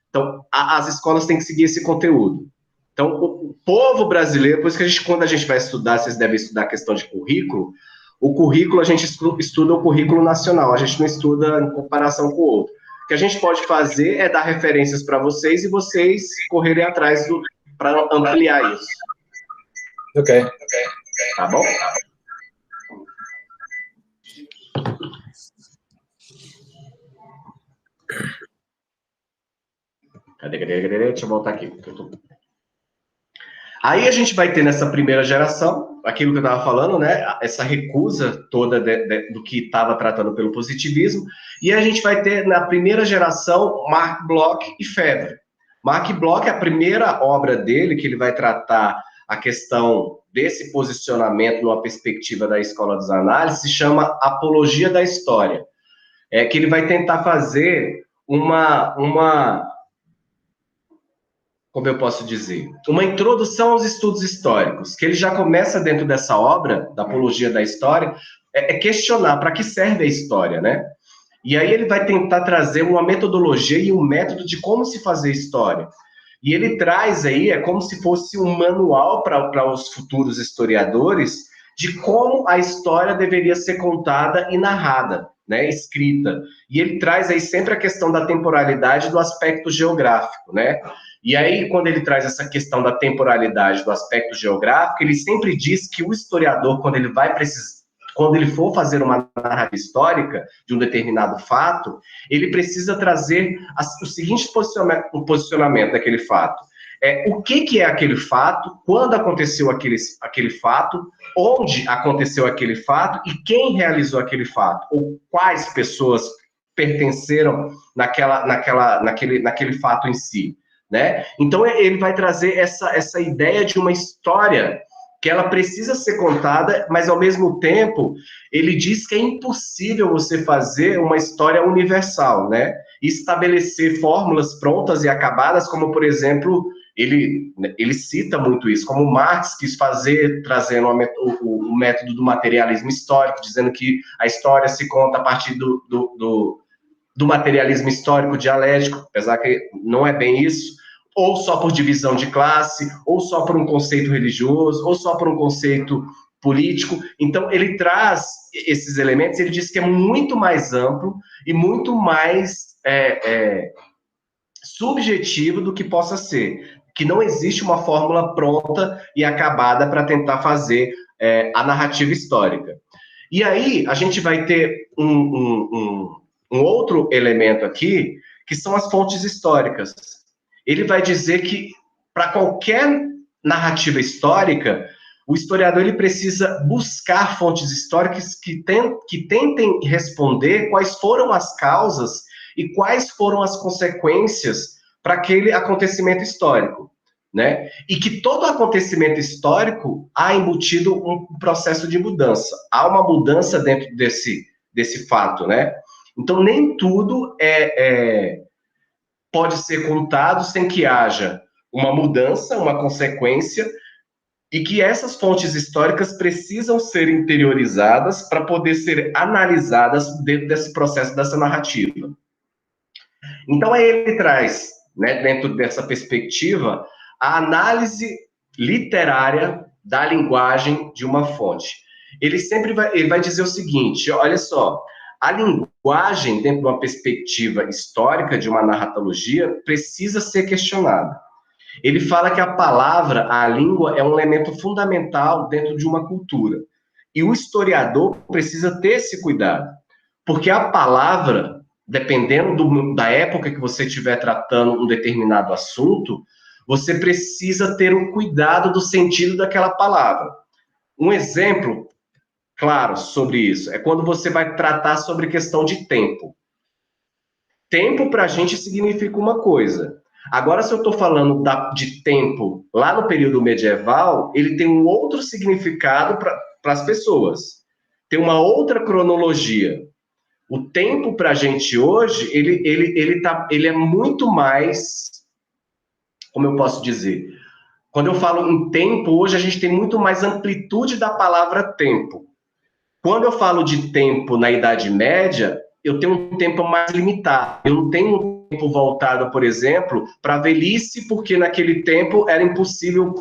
Então, as escolas têm que seguir esse conteúdo. Então, o povo brasileiro, por isso que quando a gente vai estudar, vocês devem estudar a questão de currículo, o currículo, a gente estuda o currículo nacional, a gente não estuda em comparação com o outro. O que a gente pode fazer é dar referências para vocês e vocês correrem atrás para ampliar isso. Ok. Tá bom? Cadê? Deixa eu voltar aqui. Aí a gente vai ter nessa primeira geração, aquilo que eu estava falando, né? Essa recusa toda do que estava tratando pelo positivismo, e a gente vai ter na primeira geração Marc Bloch e Febvre. Marc Bloch, a primeira obra dele, que ele vai tratar a questão desse posicionamento numa perspectiva da Escola dos Análises, se chama Apologia da História. Que ele vai tentar fazer como eu posso dizer, uma introdução aos estudos históricos, que ele já começa dentro dessa obra, da Apologia da História, questionar para que serve a história, né? E aí ele vai tentar trazer uma metodologia e um método de como se fazer história. E ele traz aí, é como se fosse um manual para os futuros historiadores de como a história deveria ser contada e narrada, né, escrita. E ele traz aí sempre a questão da temporalidade do aspecto geográfico, né? E aí, quando ele traz essa questão da temporalidade do aspecto geográfico, ele sempre diz que o historiador, quando ele for fazer uma narrativa histórica de um determinado fato, ele precisa trazer o seguinte posicionamento daquele fato. O que é aquele fato, quando aconteceu aquele fato, onde aconteceu aquele fato e quem realizou aquele fato, ou quais pessoas pertenceram naquele fato em si, né? Então, ele vai trazer essa ideia de uma história que ela precisa ser contada, mas, ao mesmo tempo, ele diz que é impossível você fazer uma história universal, né? E estabelecer fórmulas prontas e acabadas, como, por exemplo, ele cita muito isso, como Marx quis fazer, trazendo o método do materialismo histórico, dizendo que a história se conta a partir do materialismo histórico dialético, apesar que não é bem isso, ou só por divisão de classe, ou só por um conceito religioso, ou só por um conceito político. Então, ele traz esses elementos, ele diz que é muito mais amplo e muito mais subjetivo do que possa ser, que não existe uma fórmula pronta e acabada para tentar fazer a narrativa histórica. E aí a gente vai ter um outro elemento aqui, que são as fontes históricas. Ele vai dizer que para qualquer narrativa histórica, o historiador ele precisa buscar fontes históricas que tentem responder quais foram as causas e quais foram as consequências para aquele acontecimento histórico, né? E que todo acontecimento histórico há embutido um processo de mudança. Há uma mudança dentro desse fato, né? Então, nem tudo pode ser contado sem que haja uma mudança, uma consequência, e que essas fontes históricas precisam ser interiorizadas para poder ser analisadas dentro desse processo, dessa narrativa. Então, aí ele traz, né, dentro dessa perspectiva, a análise literária da linguagem de uma fonte. Ele vai dizer o seguinte, olha só, a linguagem, dentro de uma perspectiva histórica de uma narratologia, precisa ser questionada. Ele fala que a palavra, a língua, é um elemento fundamental dentro de uma cultura. E o historiador precisa ter esse cuidado, porque a palavra, dependendo da época que você estiver tratando um determinado assunto, você precisa ter um cuidado do sentido daquela palavra. Um exemplo claro sobre isso é quando você vai tratar sobre questão de tempo. Tempo para a gente significa uma coisa. Agora, se eu estou falando de tempo lá no período medieval, ele tem um outro significado para as pessoas. Tem uma outra cronologia. O tempo para a gente hoje, ele é muito mais, como eu posso dizer? Quando eu falo em tempo, hoje a gente tem muito mais amplitude da palavra tempo. Quando eu falo de tempo na Idade Média, eu tenho um tempo mais limitado. Eu não tenho um tempo voltado, por exemplo, para a velhice, porque naquele tempo era impossível,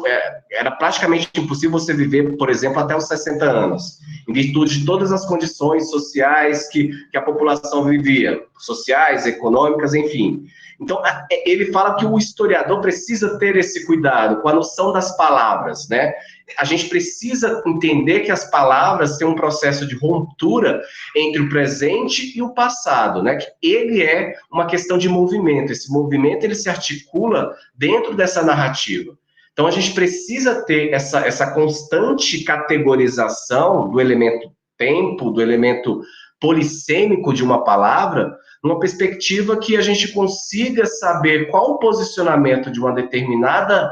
era praticamente impossível você viver, por exemplo, até os 60 anos, em virtude de todas as condições sociais que a população vivia, sociais, econômicas, enfim. Então, ele fala que o historiador precisa ter esse cuidado com a noção das palavras, né? A gente precisa entender que as palavras têm um processo de ruptura entre o presente e o passado, né? Que ele é uma questão de movimento. Esse movimento, ele se articula dentro dessa narrativa. Então, a gente precisa ter essa constante categorização do elemento tempo, do elemento polissêmico de uma palavra, numa perspectiva que a gente consiga saber qual o posicionamento de uma determinada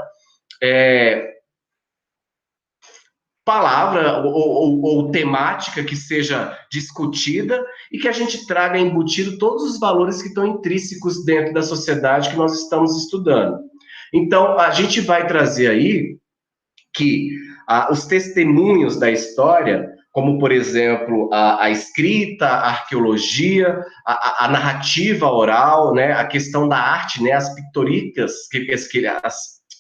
palavra ou temática que seja discutida e que a gente traga embutido todos os valores que estão intrínsecos dentro da sociedade que nós estamos estudando. Então, a gente vai trazer aí que os testemunhos da história, como, por exemplo, a escrita, a arqueologia, a narrativa oral, né, a questão da arte, né, as pictóricas,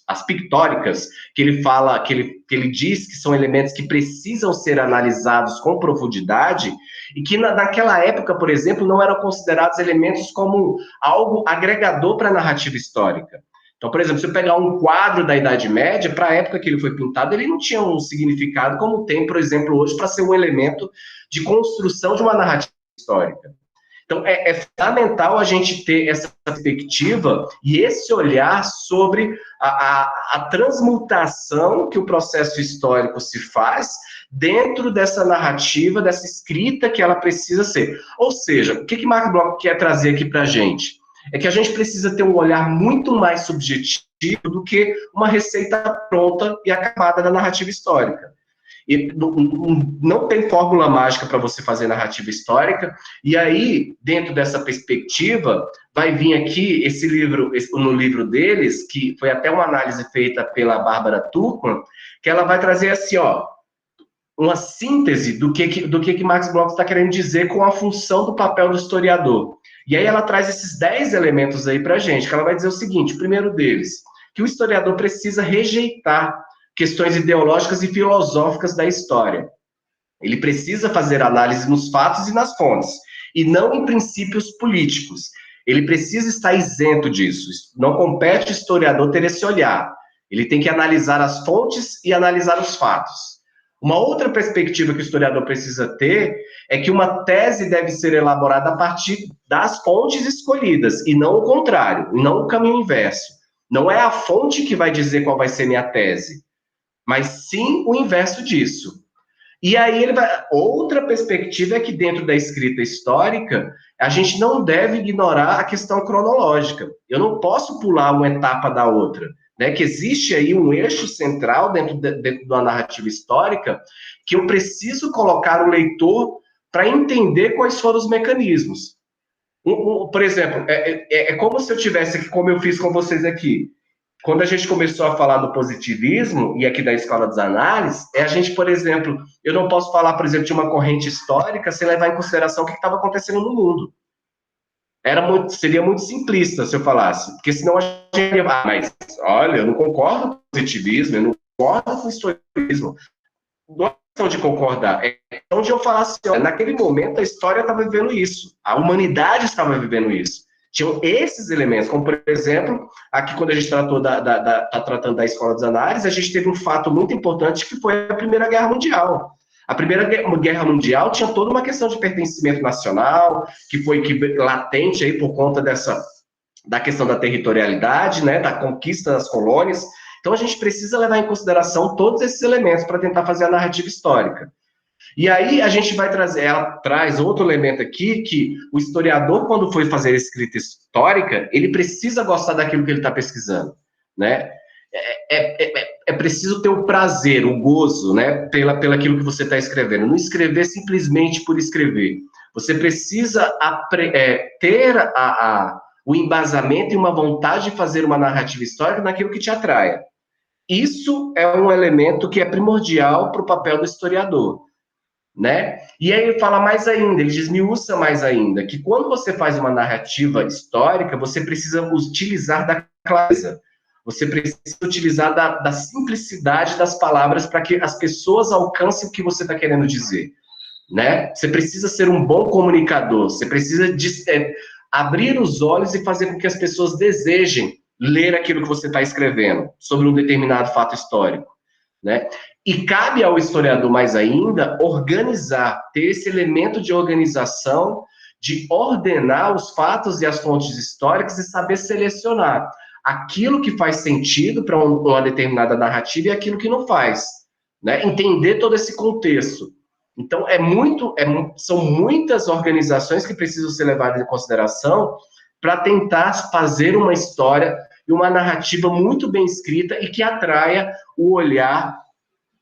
as pictóricas, que ele fala, que ele diz que são elementos que precisam ser analisados com profundidade, e que naquela época, por exemplo, não eram considerados elementos como algo agregador para a narrativa histórica. Então, por exemplo, se eu pegar um quadro da Idade Média, para a época que ele foi pintado, ele não tinha um significado como tem, por exemplo, hoje, para ser um elemento de construção de uma narrativa histórica. Então, é fundamental a gente ter essa perspectiva e esse olhar sobre a transmutação que o processo histórico se faz dentro dessa narrativa, dessa escrita que ela precisa ser. Ou seja, o que Marc Bloch quer trazer aqui para a gente? É que a gente precisa ter um olhar muito mais subjetivo do que uma receita pronta e acabada da narrativa histórica. E não tem fórmula mágica para você fazer narrativa histórica, e aí, dentro dessa perspectiva, vai vir aqui esse livro, no livro deles, que foi até uma análise feita pela Bárbara Tuchman, que ela vai trazer assim, ó, uma síntese do que Marc Bloch está querendo dizer com a função do papel do historiador. E aí ela traz esses 10 elementos aí para a gente, que ela vai dizer o seguinte, o primeiro deles, que o historiador precisa rejeitar questões ideológicas e filosóficas da história. Ele precisa fazer análise nos fatos e nas fontes, e não em princípios políticos. ele precisa estar isento disso. Não compete ao historiador ter esse olhar. Ele tem que analisar as fontes e analisar os fatos. Uma outra perspectiva que o historiador precisa ter é que uma tese deve ser elaborada a partir das fontes escolhidas, e não o contrário, e não o caminho inverso. Não é a fonte que vai dizer qual vai ser minha tese, mas sim o inverso disso. E aí outra perspectiva é que dentro da escrita histórica, a gente não deve ignorar a questão cronológica. Eu não posso pular uma etapa da outra, né? Que existe aí um eixo central dentro da narrativa histórica que eu preciso colocar o leitor para entender quais foram os mecanismos. Por exemplo, é como se eu tivesse aqui, como eu fiz com vocês aqui. Quando a gente começou a falar do positivismo, e aqui da Escola das Análises, a gente, por exemplo, eu não posso falar, por exemplo, de uma corrente histórica sem levar em consideração o que estava acontecendo no mundo. Seria muito simplista se eu falasse, porque senão a gente ia, mas olha, eu não concordo com o positivismo, eu não concordo com o historismo. Não é questão de concordar, é questão de eu falar assim, olha, naquele momento a história estava vivendo isso, a humanidade estava vivendo isso. Tinham esses elementos, como, por exemplo, aqui quando a gente tá tratando da Escola das Análises, a gente teve um fato muito importante que foi a Primeira Guerra Mundial. A Primeira Guerra Mundial tinha toda uma questão de pertencimento nacional, que foi latente aí por conta da questão da territorialidade, né, da conquista das colônias. Então a gente precisa levar em consideração todos esses elementos para tentar fazer a narrativa histórica. E aí a gente vai trazer, ela traz outro elemento aqui, que o historiador, quando for fazer a escrita histórica, ele precisa gostar daquilo que ele está pesquisando, né? É preciso ter o prazer, o gozo, né, pelaquilo que você está escrevendo. Não escrever simplesmente por escrever. Você precisa ter o embasamento e uma vontade de fazer uma narrativa histórica naquilo que te atraia. Isso é um elemento que é primordial para o papel do historiador, né? E aí ele fala mais ainda, ele desmiuça mais ainda, que quando você faz uma narrativa histórica, você precisa utilizar da clareza, você precisa utilizar da simplicidade das palavras para que as pessoas alcancem o que você está querendo dizer, né? Você precisa ser um bom comunicador, você precisa abrir os olhos e fazer com que as pessoas desejem ler aquilo que você está escrevendo sobre um determinado fato histórico, né? E cabe ao historiador mais ainda organizar, ter esse elemento de organização, de ordenar os fatos e as fontes históricas e saber selecionar aquilo que faz sentido para uma determinada narrativa e aquilo que não faz, né? Entender todo esse contexto. Então, são muitas organizações que precisam ser levadas em consideração para tentar fazer uma história e uma narrativa muito bem escrita e que atraia o olhar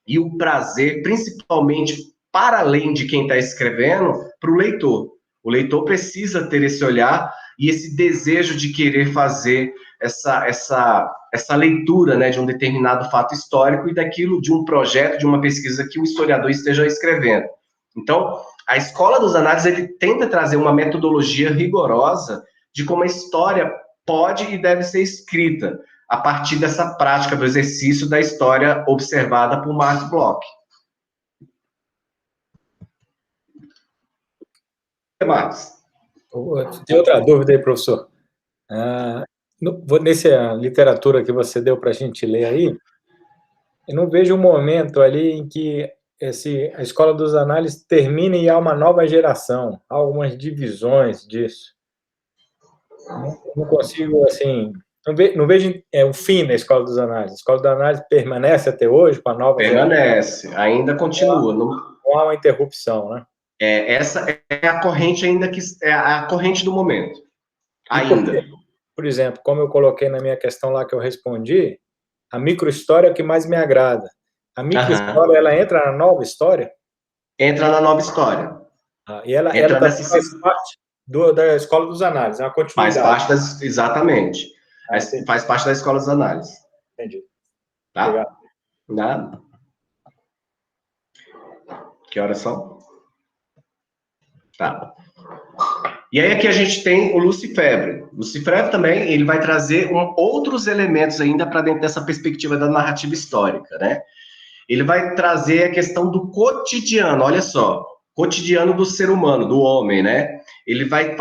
e o prazer, principalmente para além de quem está escrevendo, para o leitor. O leitor precisa ter esse olhar e esse desejo de querer fazer essa leitura, né, de um determinado fato histórico e daquilo, de um projeto, de uma pesquisa que o historiador esteja escrevendo. Então, a Escola dos Análises, ele tenta trazer uma metodologia rigorosa de como a história pode e deve ser escrita, a partir dessa prática do exercício da história observada por Max Bloch. Marcos? Tem outra dúvida aí, professor? Nessa literatura que você deu para a gente ler aí, eu não vejo um momento ali em que a Escola dos Análises termine e há uma nova geração, há algumas divisões disso. Não consigo, assim, não vejo o fim da Escola dos Análises. A Escola dos Análises permanece até hoje com a nova geração? Permanece, ainda continua. Não há uma interrupção, né? Essa é a corrente ainda que é a corrente do momento. Ainda. Por exemplo, como eu coloquei na minha questão lá que eu respondi, a microhistória é o que mais me agrada. A microhistória, ela entra na nova história? Entra na nova história. E ela faz parte da Escola dos Análises, é uma continuidade. Faz parte exatamente. Faz parte da Escola dos Análises. Entendi. Tá? Obrigado. Nada. Que horas são? Tá. E aí aqui a gente tem o Lucifebre. O Lucifebre também, ele vai trazer outros elementos ainda para dentro dessa perspectiva da narrativa histórica, né? Ele vai trazer a questão do cotidiano, olha só, cotidiano do ser humano, do homem, né? Ele vai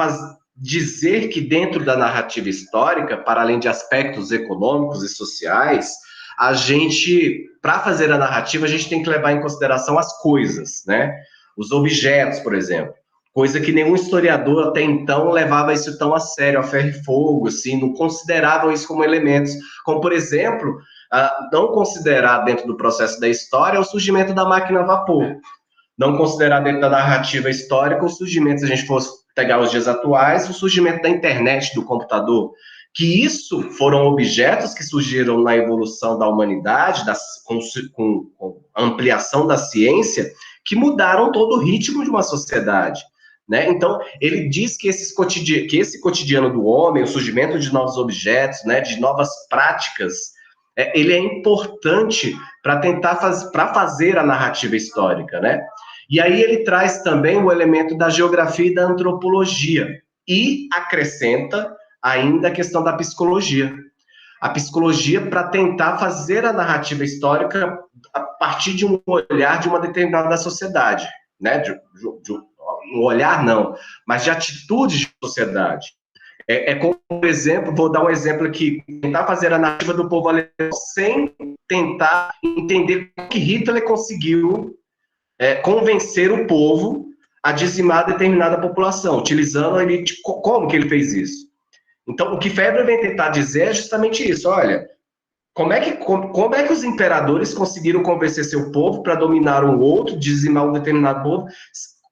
dizer que dentro da narrativa histórica, para além de aspectos econômicos e sociais, a gente, para fazer a narrativa, a gente tem que levar em consideração as coisas, né? Os objetos, por exemplo. Coisa que nenhum historiador até então levava isso tão a sério, a ferro e fogo, assim, não consideravam isso como elementos. Como, por exemplo, não considerar dentro do processo da história o surgimento da máquina a vapor. Não considerar dentro da narrativa histórica o surgimento, se a gente fosse pegar os dias atuais, o surgimento da internet, do computador, que isso foram objetos que surgiram na evolução da humanidade, com a ampliação da ciência, que mudaram todo o ritmo de uma sociedade. Né? Então, ele diz que esse cotidiano do homem, o surgimento de novos objetos, né, de novas práticas, ele é importante para tentar fazer a narrativa histórica, né? E aí ele traz também o elemento da geografia e da antropologia, e acrescenta ainda a questão da psicologia. A psicologia para tentar fazer a narrativa histórica a partir de um olhar de uma determinada sociedade, né? Um olhar não, mas de atitudes de sociedade. Como, por exemplo, vou dar um exemplo aqui, tentar fazer a narrativa do povo alemão sem tentar entender como que Hitler conseguiu convencer o povo a dizimar determinada população, utilizando a elite. Como que ele fez isso? Então, o que Febvre vem tentar dizer é justamente isso, olha, como é que os imperadores conseguiram convencer seu povo para dominar um outro, dizimar um determinado povo?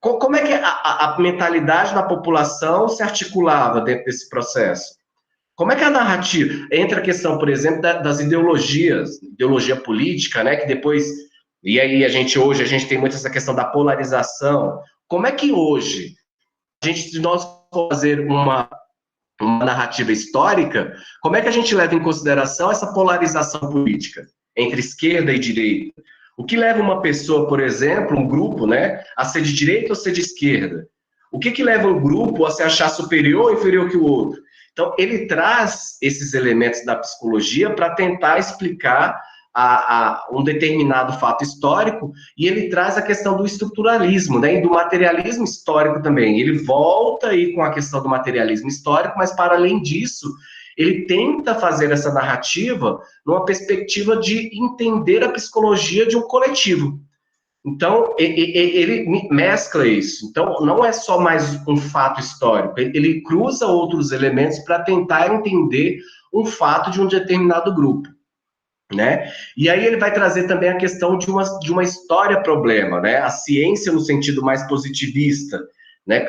Como é que a mentalidade da população se articulava dentro desse processo? Como é que a narrativa... Entra a questão, por exemplo, das ideologias, ideologia política, né, que depois... E aí hoje a gente tem muito essa questão da polarização. Como é que hoje, se nós fazer uma narrativa histórica, como é que a gente leva em consideração essa polarização política entre esquerda e direita? O que leva uma pessoa, por exemplo, um grupo, né, a ser de direita ou ser de esquerda? O que leva um grupo a se achar superior ou inferior que o outro? Então, ele traz esses elementos da psicologia para tentar explicar um determinado fato histórico, e ele traz a questão do estruturalismo, né, e do materialismo histórico também. Ele volta aí com a questão do materialismo histórico, mas, para além disso, ele tenta fazer essa narrativa numa perspectiva de entender a psicologia de um coletivo. Então, ele mescla isso. Então, não é só mais um fato histórico, ele cruza outros elementos para tentar entender um fato de um determinado grupo, né? E aí ele vai trazer também a questão de uma história-problema, né? A ciência no sentido mais positivista, né?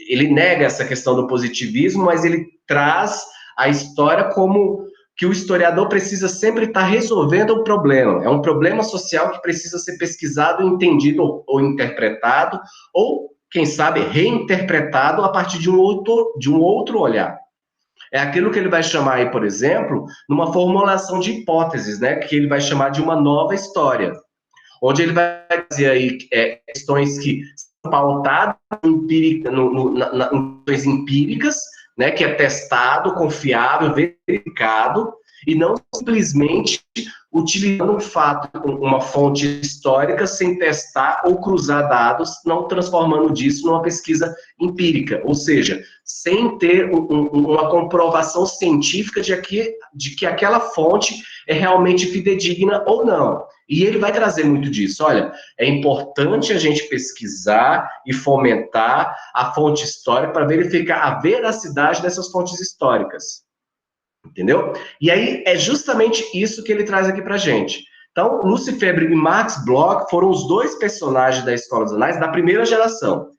Ele nega essa questão do positivismo, mas ele traz a história como que o historiador precisa sempre estar resolvendo um problema. É um problema social que precisa ser pesquisado, entendido ou interpretado, ou, quem sabe, reinterpretado a partir de um outro olhar. É aquilo que ele vai chamar aí, por exemplo, numa formulação de hipóteses, né? Que ele vai chamar de uma nova história, onde ele vai dizer aí questões que são pautadas em questões empíricas, né? Que é testado, confiável, verificado, e não simplesmente utilizando um fato, uma fonte histórica, sem testar ou cruzar dados, não transformando disso numa pesquisa empírica, ou seja, sem ter uma comprovação científica de que aquela fonte é realmente fidedigna ou não. E ele vai trazer muito disso. Olha, é importante a gente pesquisar e fomentar a fonte histórica para verificar a veracidade dessas fontes históricas. Entendeu? E aí é justamente isso que ele traz aqui pra gente. Então, Lúcio Febvre e Max Bloch foram os dois personagens da Escola dos Anais da primeira geração.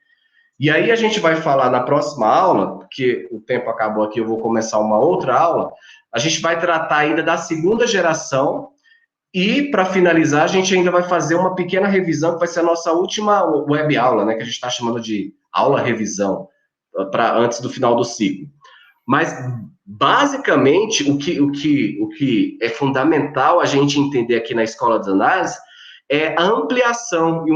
E aí a gente vai falar na próxima aula, porque o tempo acabou aqui, eu vou começar uma outra aula, a gente vai tratar ainda da segunda geração, e para finalizar a gente ainda vai fazer uma pequena revisão, que vai ser a nossa última web aula, né, que a gente está chamando de aula revisão, antes do final do ciclo. Mas, basicamente, o que é fundamental a gente entender aqui na Escola das Análises é a ampliação e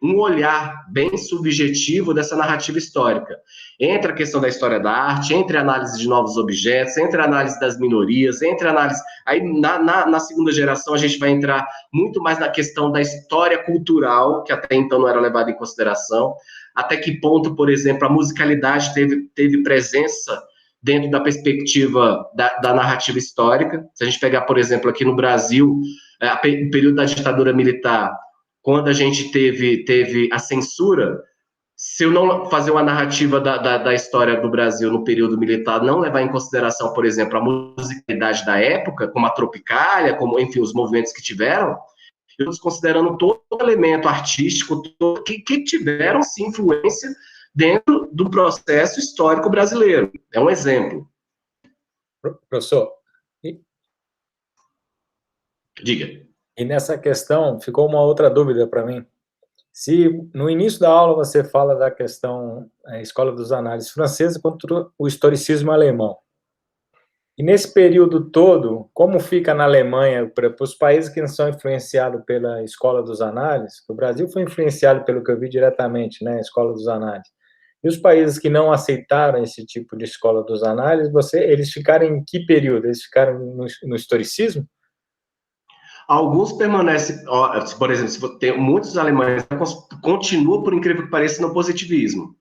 um olhar bem subjetivo dessa narrativa histórica. Entre a questão da história da arte, entre a análise de novos objetos, entre a análise das minorias, entre a análise... Aí, na segunda geração, a gente vai entrar muito mais na questão da história cultural, que até então não era levada em consideração, até que ponto, por exemplo, a musicalidade teve presença dentro da perspectiva da narrativa histórica. Se a gente pegar, por exemplo, aqui no Brasil, o período da ditadura militar, quando a gente teve a censura, se eu não fazer uma narrativa da história do Brasil no período militar, não levar em consideração, por exemplo, a musicalidade da época, como a Tropicália, como, enfim, os movimentos que tiveram, eu estou considerando todo elemento artístico que tiveram, sim, influência dentro do processo histórico brasileiro. É um exemplo. Professor, diga. E nessa questão, ficou uma outra dúvida para mim. Se no início da aula você fala da questão Escola dos Análises Francesa contra o historicismo alemão, e nesse período todo, como fica na Alemanha, para os países que não são influenciados pela Escola dos Análises, o Brasil foi influenciado pelo que eu vi diretamente, né, a Escola dos Análises, e os países que não aceitaram esse tipo de Escola dos Análises, eles ficaram em que período? Eles ficaram no historicismo? Alguns permanecem, por exemplo, tem muitos alemães continuam, por incrível que pareça, no positivismo,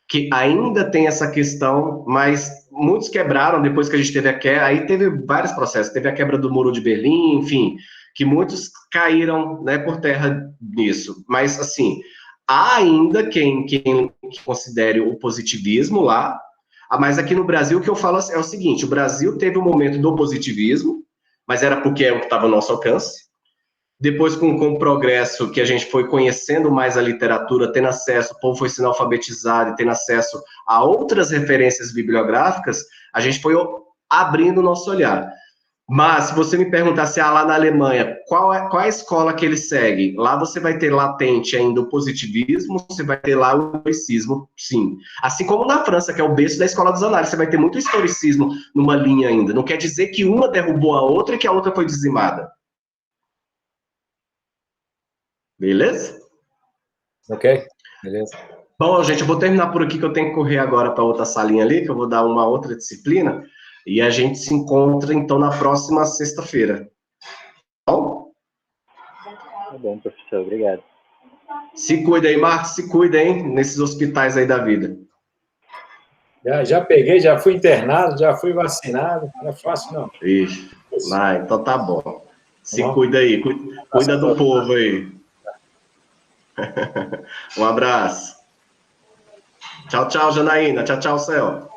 que ainda tem essa questão, mas muitos quebraram depois que a gente teve a quebra, aí teve vários processos, teve a quebra do Muro de Berlim, enfim, que muitos caíram, né, por terra nisso, mas assim, há ainda quem considere o positivismo lá, mas aqui no Brasil o que eu falo é o seguinte, o Brasil teve um momento do positivismo, mas era porque é o que estava ao nosso alcance. Depois, com o progresso, que a gente foi conhecendo mais a literatura, tendo acesso, o povo foi sendo alfabetizado e tendo acesso a outras referências bibliográficas, a gente foi abrindo o nosso olhar. Mas, se você me perguntasse, lá na Alemanha, qual é a escola que ele segue? Lá você vai ter latente ainda o positivismo, você vai ter lá o historicismo, sim. Assim como na França, que é o berço da Escola dos Análises, você vai ter muito historicismo numa linha ainda. Não quer dizer que uma derrubou a outra e que a outra foi dizimada. Beleza? Ok, beleza. Bom, gente, eu vou terminar por aqui, que eu tenho que correr agora para outra salinha ali, que eu vou dar uma outra disciplina, e a gente se encontra, então, na próxima sexta-feira. Bom? Tá bom, professor, obrigado. Se cuida aí, Marcos, se cuida, hein, nesses hospitais aí da vida. Já peguei, já fui internado, já fui vacinado, não é fácil, não. Ixi, então tá bom. Se cuida aí, cuida do povo aí. Um abraço. Tchau, tchau, Janaína. Tchau, tchau, Céu.